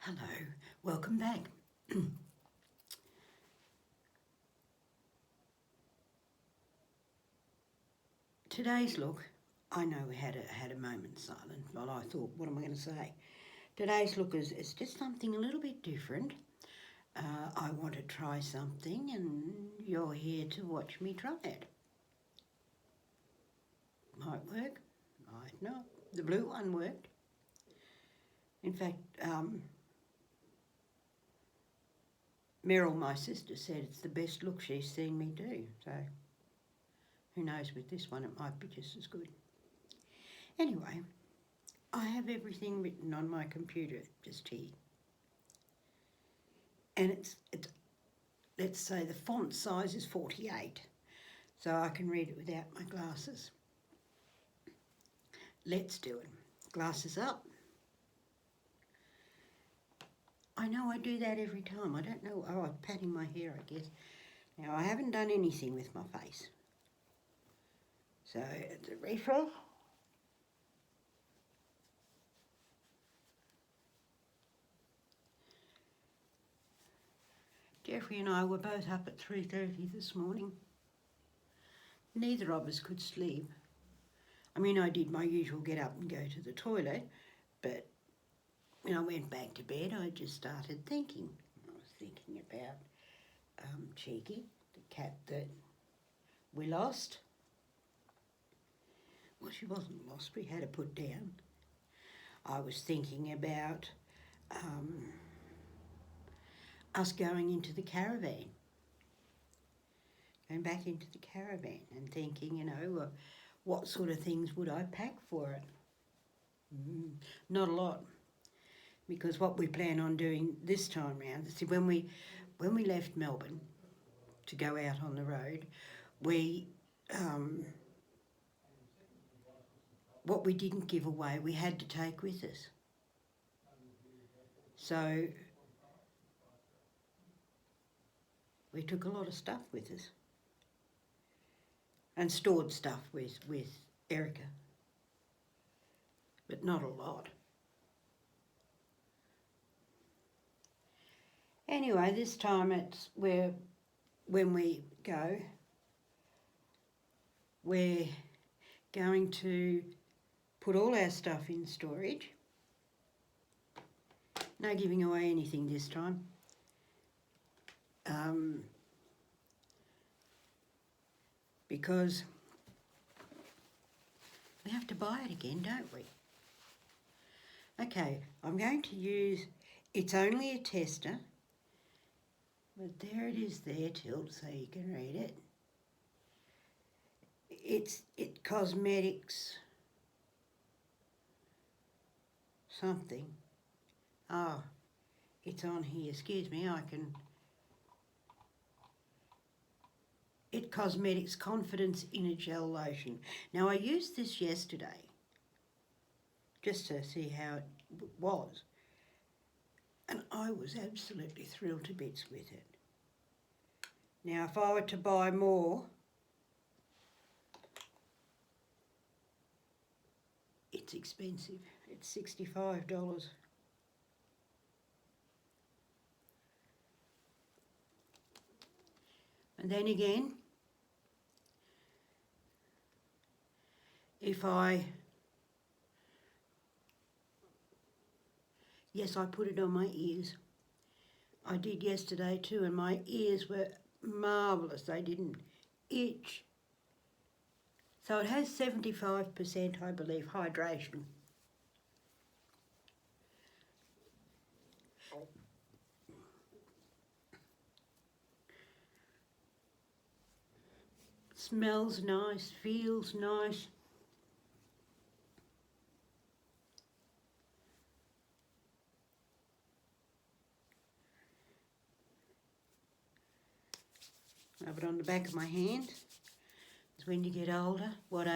Hello, welcome back. Today's look, I know we had a moment silent, but I thought, what am I going to say? Today's look is just something a little bit different. I want to try something and you're here to watch me try it. Might work, might not. The blue one worked. In fact, Meryl, my sister, said it's the best look she's seen me do. So who knows, with this one it might be just as good. Anyway, I have everything written on my computer just here. And it's let's say the font size is 48, so I can read it without my glasses. Let's do it. Glasses up. I know I do that every time. I don't know. Oh, I'm patting my hair, I guess. Now, I haven't done anything with my face. So, it's a refresh. Jeffrey and I were both up at 3:30 this morning. Neither of us could sleep. I mean, I did my usual get up and go to the toilet, but when I went back to bed, I just started thinking. I was thinking about Cheeky, the cat that we lost. Well, she wasn't lost, we had her put down. I was thinking about us going into the caravan. Going back into the caravan and thinking, you know, what sort of things would I pack for it? Not a lot. Because what we plan on doing this time round, see, when we left Melbourne to go out on the road, what we didn't give away, we had to take with us. So we took a lot of stuff with us and stored stuff with Erica, but not a lot. Anyway, this time when we go, we're going to put all our stuff in storage. No giving away anything this time. Because we have to buy it again, don't we? Okay, I'm going to use, it's only a tester, but there it is there, Tilt, so you can read it. It's cosmetics something. Oh, it's on here, excuse me, It Cosmetics Confidence in a Gel Lotion. Now, I used this yesterday just to see how it was, and I was absolutely thrilled to bits with it. Now, if I were to buy more, it's expensive. It's $65. And then again, yes, I put it on my ears. I did yesterday too, and my ears were marvellous. They didn't itch. So it has 75%, I believe, hydration. Smells nice, feels nice. Rub it on the back of my hand. It's when you get older, what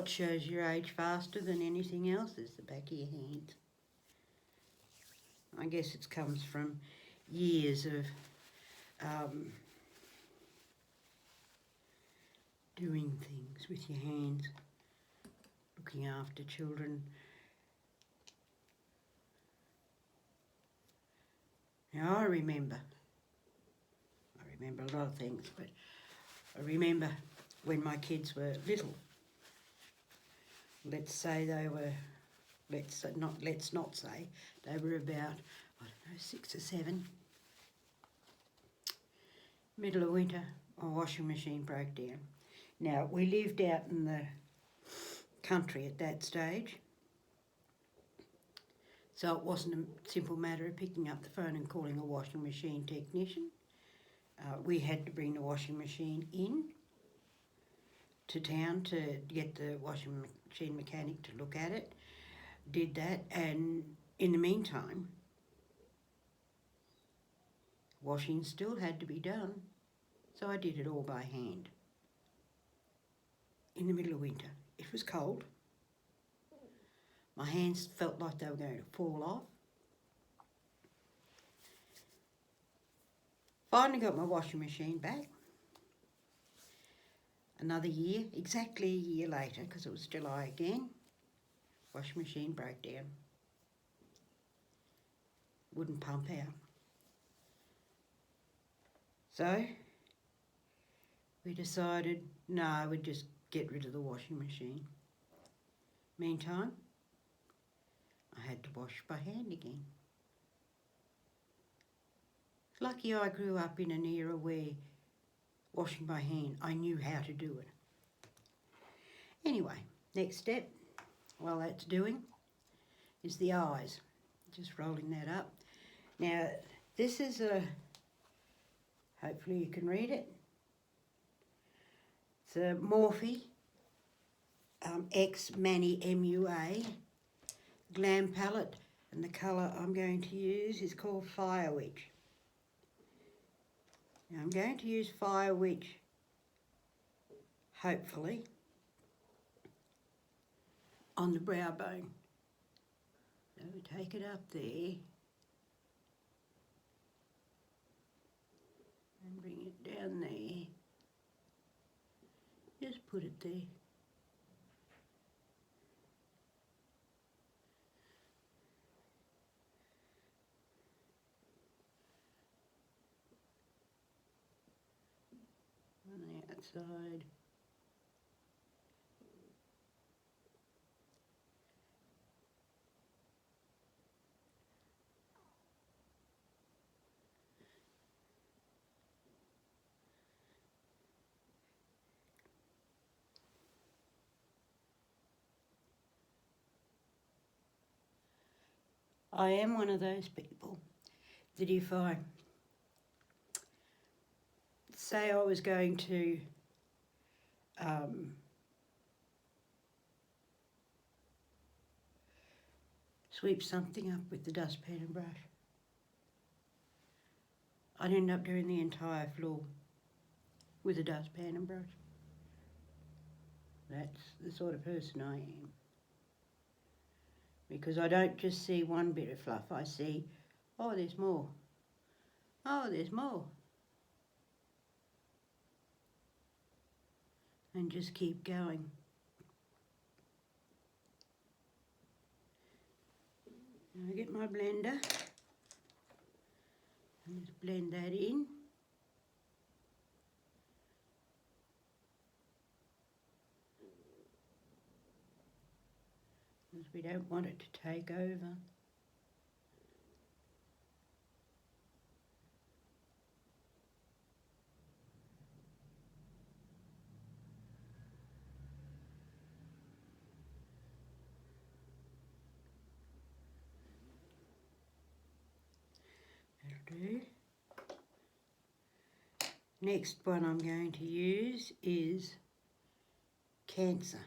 shows your age faster than anything else is the back of your hand. I guess it comes from years of doing things with your hands, looking after children. Now I remember a lot of things, but I remember when my kids were little. Let's say they were, let's not say, they were about, I don't know, 6 or 7. Middle of winter, my washing machine broke down. Now, we lived out in the country at that stage, so it wasn't a simple matter of picking up the phone and calling a washing machine technician. We had to bring the washing machine in to town to get the washing machine mechanic to look at it. Did that, and in the meantime, washing still had to be done, so I did it all by hand. In the middle of winter, it was cold. My hands felt like they were going to fall off. Finally got my washing machine back. Another year, exactly a year later, because it was July again, washing machine broke down. Wouldn't pump out. So we decided, no, we'd just get rid of the washing machine. Meantime, I had to wash by hand again. Lucky I grew up in an era where washing by hand, I knew how to do it. Anyway, next step, while that's doing, is the eyes. Just rolling that up. Now, this is a, hopefully you can read it. It's a Morphe X Manny MUA Glam palette, and the colour I'm going to use is called Fire Witch. Now I'm going to use Fire Witch, hopefully, on the brow bone. So we take it up there and bring it down there. Just put it there. On the outside. I am one of those people that if I say I was going to sweep something up with the dustpan and brush, I'd end up doing the entire floor with a dustpan and brush. That's the sort of person I am. Because I don't just see one bit of fluff, I see, oh, there's more. Oh, there's more. And just keep going. Now I get my blender and just blend that in. Because we don't want it to take over. That'll do. Next one I'm going to use is Cancer.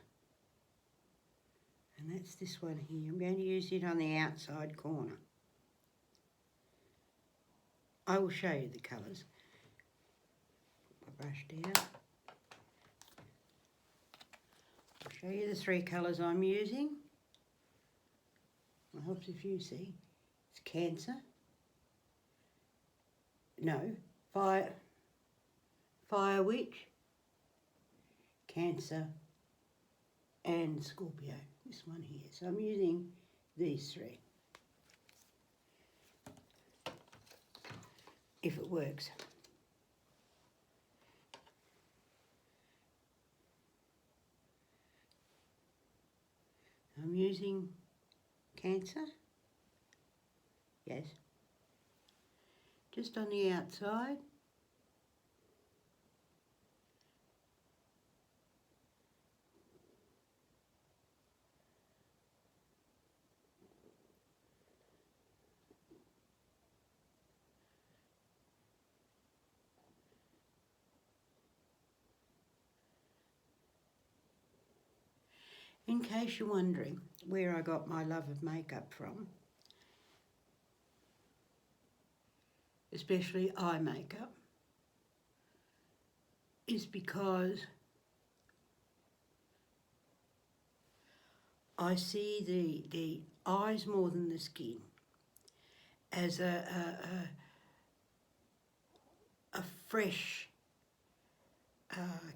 And that's this one here. I'm going to use it on the outside corner. I will show you the colours. Put my brush down. I'll show you the 3 colours I'm using. It helps if you see. It's Cancer. No, Fire Witch, Cancer, and Scorpio. This one here. So I'm using these 3. if it works. I'm using Cancer. Yes. Just on the outside. In case you're wondering where I got my love of makeup from, especially eye makeup, is because I see the eyes more than the skin as a fresh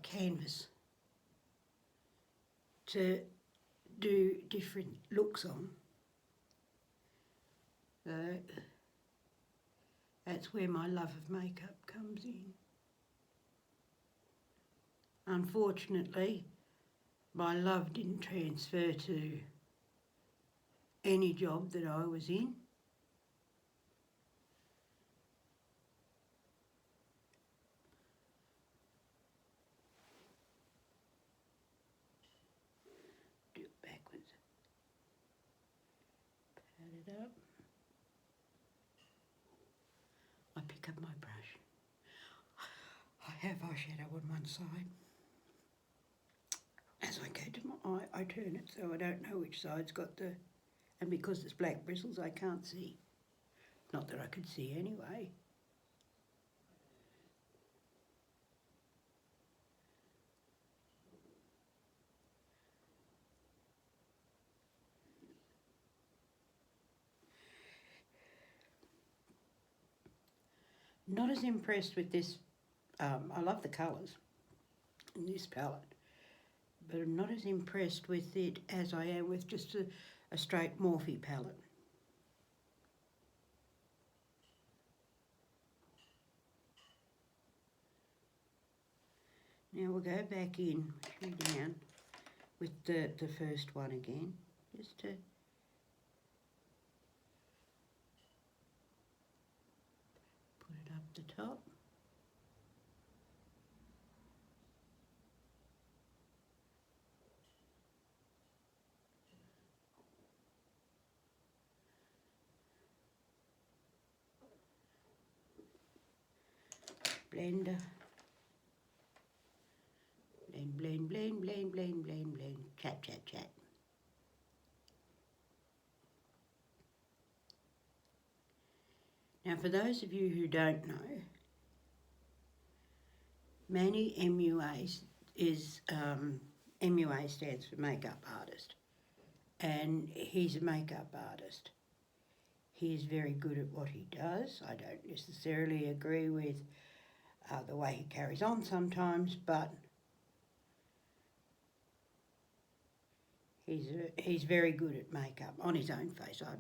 canvas to do different looks on. So that's where my love of makeup comes in. Unfortunately, my love didn't transfer to any job that I was in. Do it backwards. Pat it up. I pick up my brush. I have eyeshadow on one side. As I go to my eye, I turn it so I don't know which side's got the... And because it's black bristles, I can't see. Not that I could see anyway. Not as impressed with this. I love the colours in this palette, but I'm not as impressed with it as I am with just a straight Morphe palette. Now we'll go back in, down, with the first one again, just to put it up the top. Blender. Blend, blend, blend, blend, blend, blend. Chat, chat, chat. Now for those of you who don't know, Manny MUA is, MUA stands for makeup artist, and he's a makeup artist. He is very good at what he does. I don't necessarily agree with the way he carries on sometimes, but he's very good at makeup on his own face. I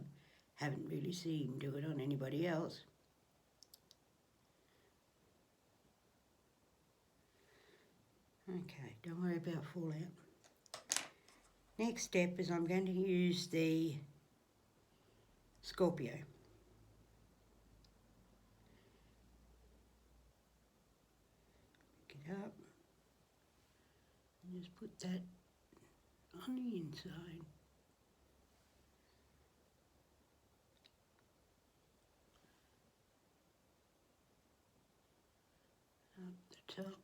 haven't really seen him do it on anybody else. Okay, don't worry about fallout. Next step is I'm going to use the Scorpio. Pick it up and just put that on the inside. Up the top.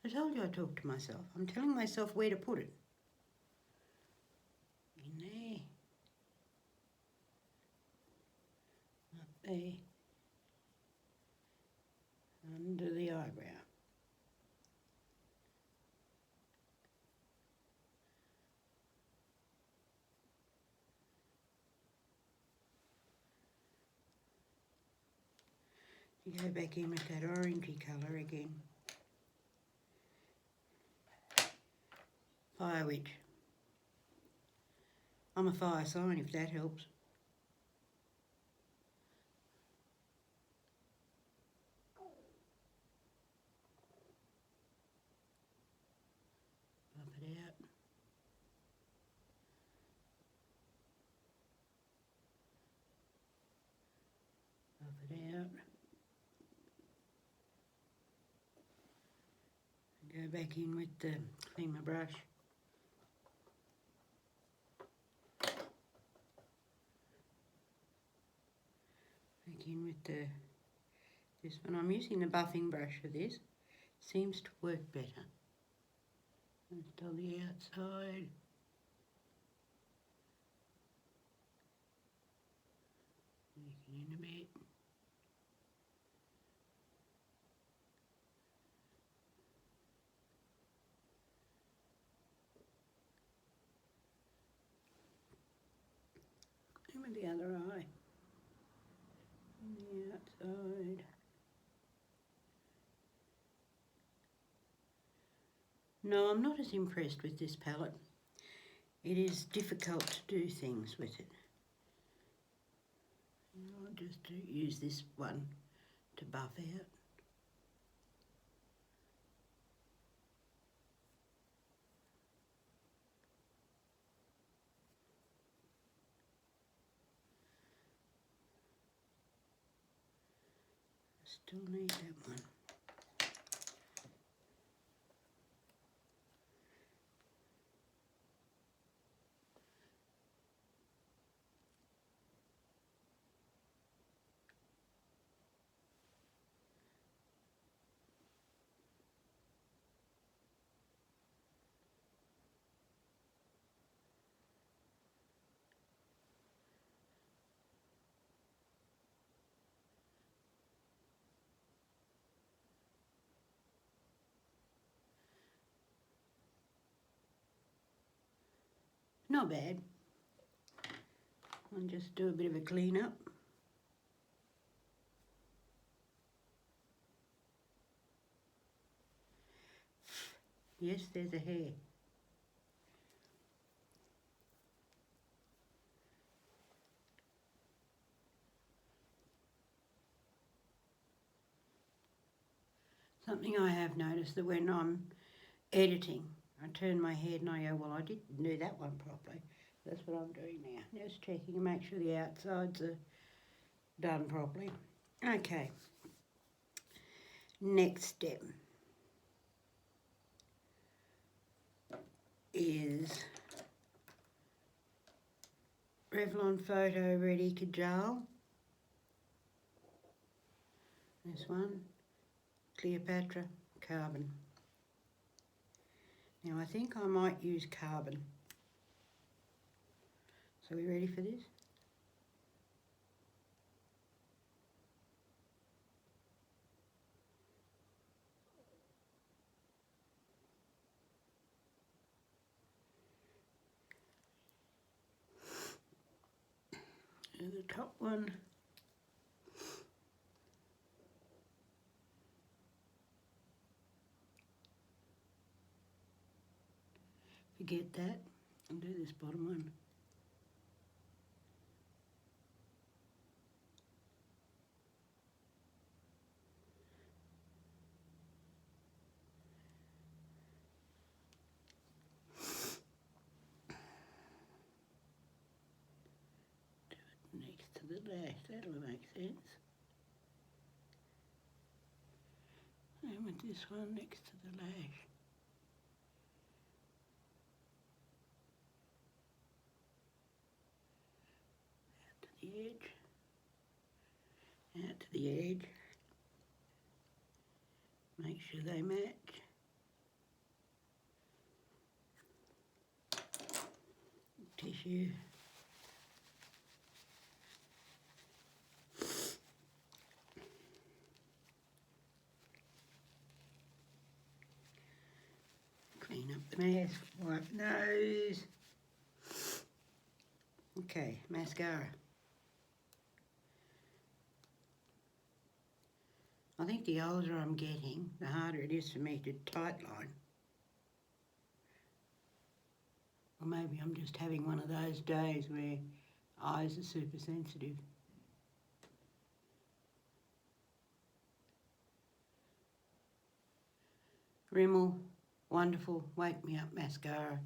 I told you I talk to myself. I'm telling myself where to put it. In there. Up there. Under the eyebrow. You go back in with that orangey colour again. Fire witch. I'm a fire sign, if that helps. Buff it out. Buff it out. Go back in with the clean my brush. Back in with this one. I'm using the buffing brush for this. Seems to work better. Just on the outside. Make it in a bit. And with the other eye. On the outside. No, I'm not as impressed with this palette. It is difficult to do things with it. I'll just use this one to buff out. Still need that one. Not bad. I'll just do a bit of a clean up. Yes, there's a hair. Something I have noticed that when I'm editing, I turn my head and I go, well, I didn't do that one properly. That's what I'm doing now. Just checking to make sure the outsides are done properly. Okay. Next step is Revlon Photoready Kajal. This one, Cleopatra Carbon. Now I think I might use carbon. So we ready for this? And the top one. Forget that and do this bottom one. Do it next to the lash, that'll make sense. And with this one next to the lash. The edge, out to the edge, make sure they match. Tissue. Clean up the mask, wipe nose. Okay, mascara. I think the older I'm getting, the harder it is for me to tight line. Or maybe I'm just having one of those days where eyes are super sensitive. Rimmel, wonderful Wake Me Up mascara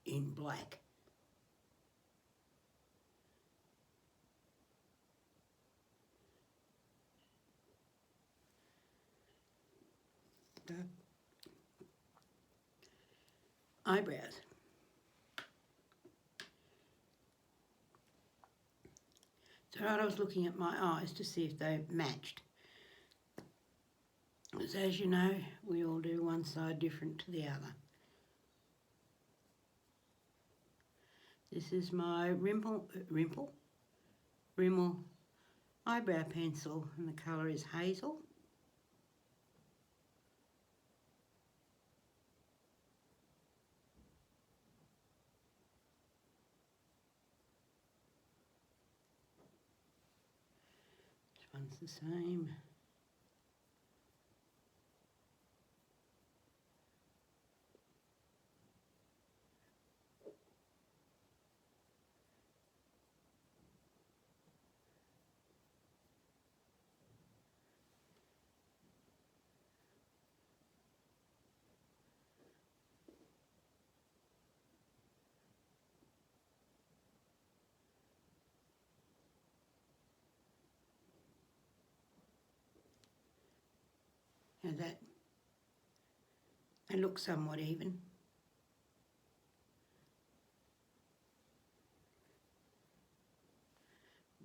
in black. The eyebrows. So I was looking at my eyes to see if they matched. Because as you know, we all do one side different to the other. This is my Rimmel eyebrow pencil, and the colour is Hazel. This one's the same. Now that, they look somewhat even.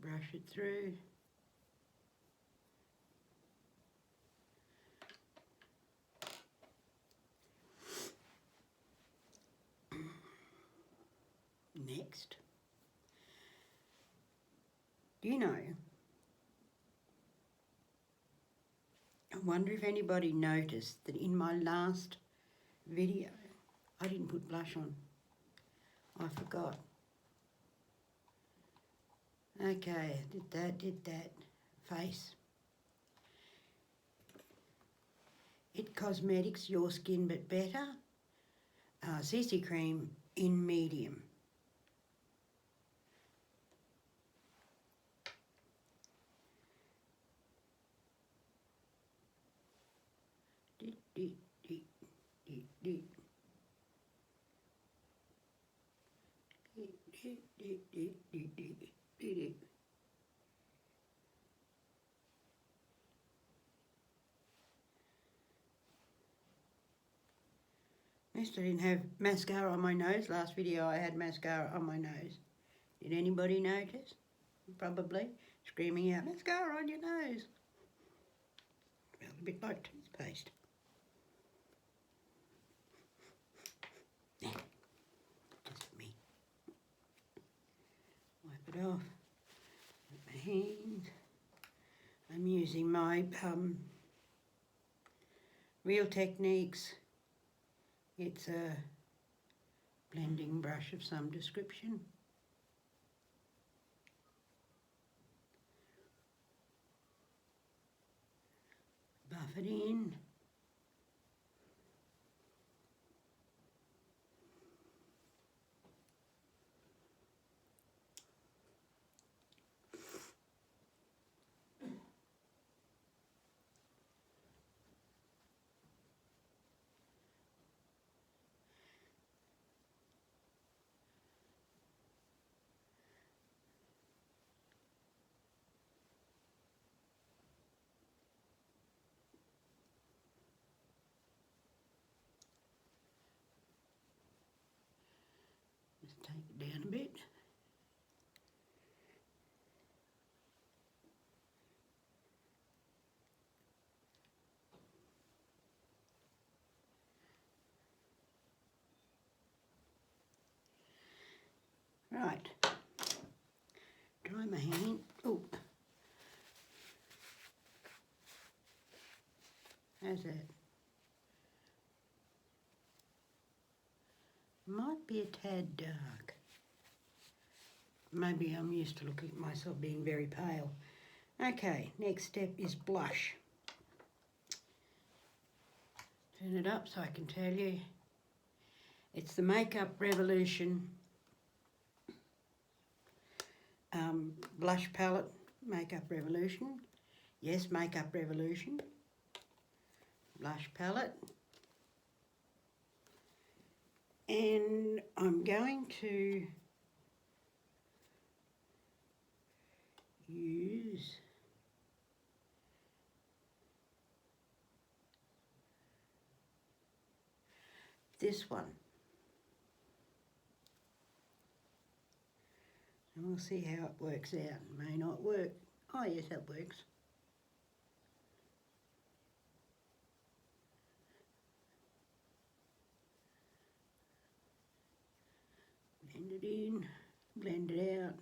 Brush it through. Next. Do you know, I wonder if anybody noticed that in my last video I didn't put blush on. I forgot. Okay, did that. Face. It Cosmetics Your Skin But Better. CC cream in medium. Next, I didn't have mascara on my nose. Last video I had mascara on my nose. Did anybody notice? Probably. Screaming out, mascara on your nose. Smelled a bit like toothpaste. Just me. Wipe it off. With my hands. I'm using my Real Techniques. It's a blending brush of some description. Buff it in. Just take it down a bit. Right. Dry my hand. Oh. How's that? Might be a tad dark. Maybe I'm used to looking at myself being very pale. Okay, next step is blush. Turn it up so I can tell you. It's the Makeup Revolution blush palette. Makeup Revolution. Yes, Makeup Revolution. Blush palette. And I'm going to use this one. And we'll see how it works out. It may not work. Oh yes, that works. Blend it in, blend it out.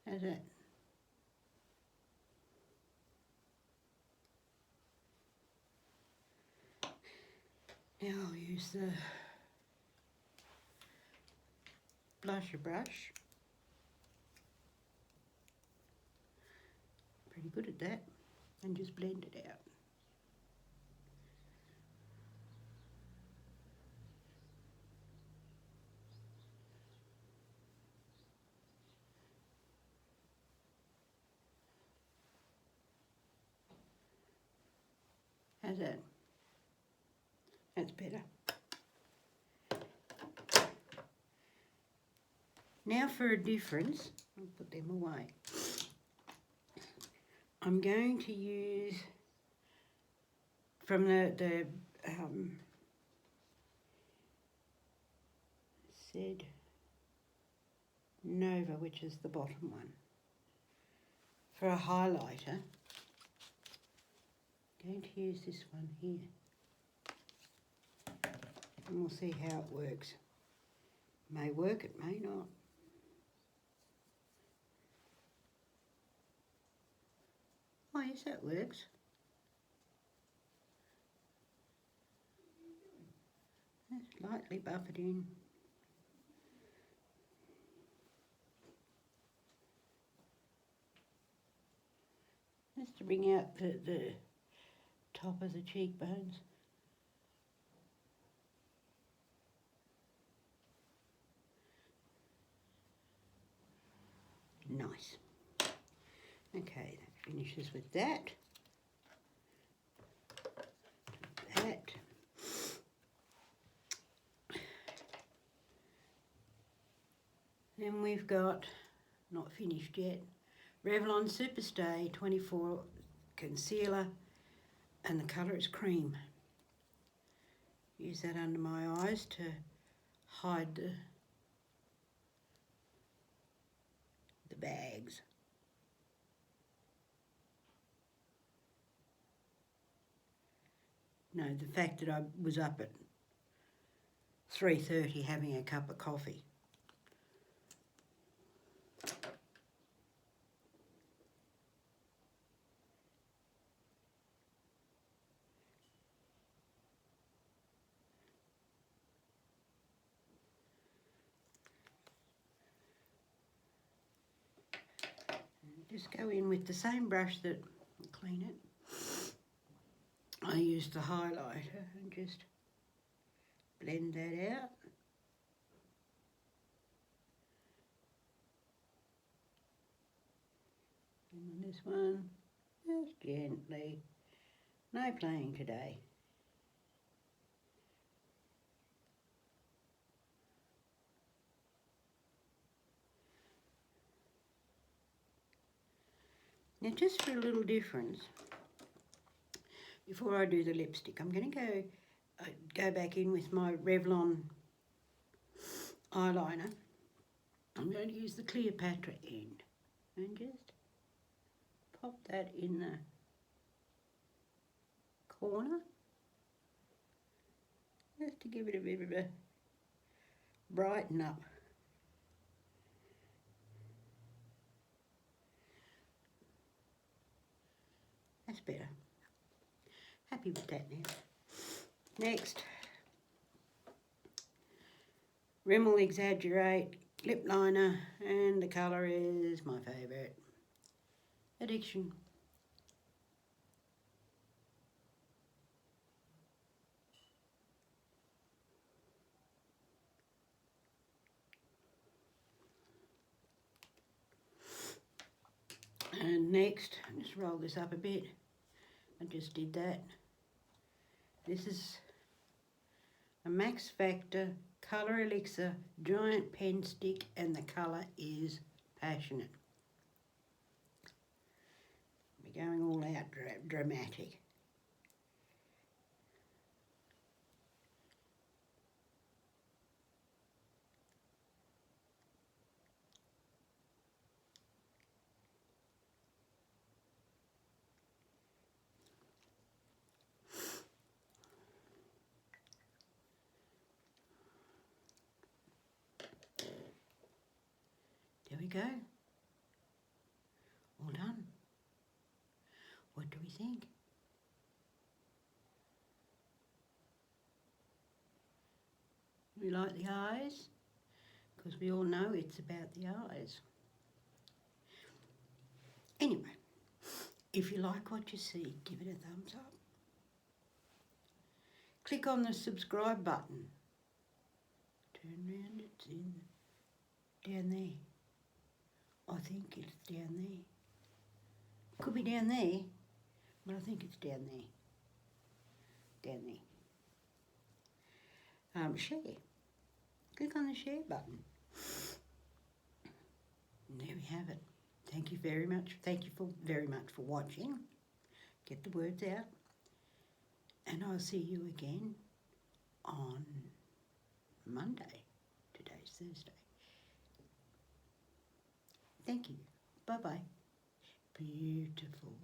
How's that? Now I'll use the blusher brush. Pretty good at that. And just blend it out. How's that? That's better. Now for a difference, I'll put them away. I'm going to use from the said Nova, which is the bottom one, for a highlighter. I'm going to use this one here, and we'll see how it works. It may work, it may not. Oh yes, that works. Let's lightly buff it in. Just to bring out the top of the cheekbones. Nice. Okay, that finishes with that. That. Then we've got, not finished yet, Revlon Superstay 24 concealer, and the colour is cream. Use that under my eyes to hide the bags. No, the fact that I was up at 3:30 having a cup of coffee. Just go in with the same brush that clean it. I use the highlighter and just blend that out. And on this one, just gently. No playing today. Now just for a little difference, before I do the lipstick, I'm going to go back in with my Revlon eyeliner. I'm going to use the Cleopatra end and just pop that in the corner, just to give it a bit of a brighten up. That's better. Happy with that now. Next, Rimmel Exaggerate lip liner, and the colour is my favourite, Addiction. And next, just roll this up a bit. I just did that. This is a Max Factor Colour Elixir giant pen stick, and the colour is Passionate. We're going all out dramatic. There we go. All done. What do we think? We like the eyes? Because we all know it's about the eyes. Anyway, if you like what you see, give it a thumbs up. Click on the subscribe button. Turn round, it's down there. I think it's down there. Could be down there, but I think it's down there. Down there. Share. Click on the share button. And there we have it. Thank you very much. Thank you very much for watching. Get the words out. And I'll see you again on Monday. Today's Thursday. Thank you. Bye-bye. Beautiful.